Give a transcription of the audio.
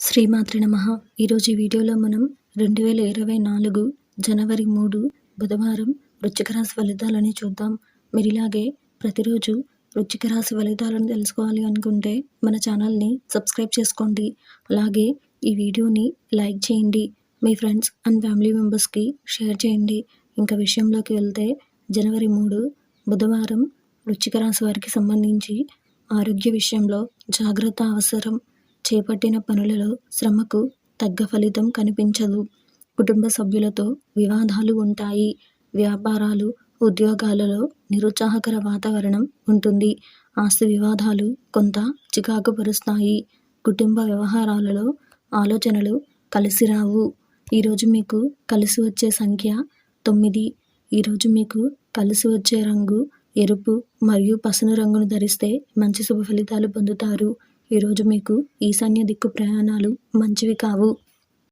శ్రీమాత్రే నమః. ఈరోజు ఈ వీడియోలో మనం 2024 జనవరి 3 బుధవారం వృశ్చిక రాశి ఫలితాలని చూద్దాం. మీరు ఇలాగే ప్రతిరోజు వృశ్చిక రాశి ఫలితాలను తెలుసుకోవాలి అనుకుంటే మన ఛానల్ని సబ్స్క్రైబ్ చేసుకోండి. అలాగే ఈ వీడియోని లైక్ చేయండి. మీ ఫ్రెండ్స్ అండ్ ఫ్యామిలీ మెంబర్స్కి షేర్ చేయండి. ఇంకా విషయంలోకి వెళ్తే జనవరి 3 బుధవారం వృశ్చిక రాశి వారికి సంబంధించి ఆరోగ్య విషయంలో జాగ్రత్త అవసరం. చేపట్టిన పనులలో శ్రమకు తగ్గ ఫలితం కనిపించదు. కుటుంబ సభ్యులతో వివాదాలు ఉంటాయి. వ్యాపారాలు, ఉద్యోగాలలో నిరుత్సాహకర వాతావరణం ఉంటుంది. ఆస్తి వివాదాలు కొంత చికాకు పరుస్తాయి. కుటుంబ వ్యవహారాలలో ఆలోచనలు కలిసి రావు. ఈరోజు మీకు కలిసి వచ్చే సంఖ్య 9. ఈరోజు మీకు కలిసి వచ్చే రంగు ఎరుపు మరియు పసుపు రంగును ధరిస్తే మంచి శుభ ఫలితాలు పొందుతారు. ఈరోజు మీకు ఈశాన్య దిక్కు ప్రయాణాలు మంచివి కావు.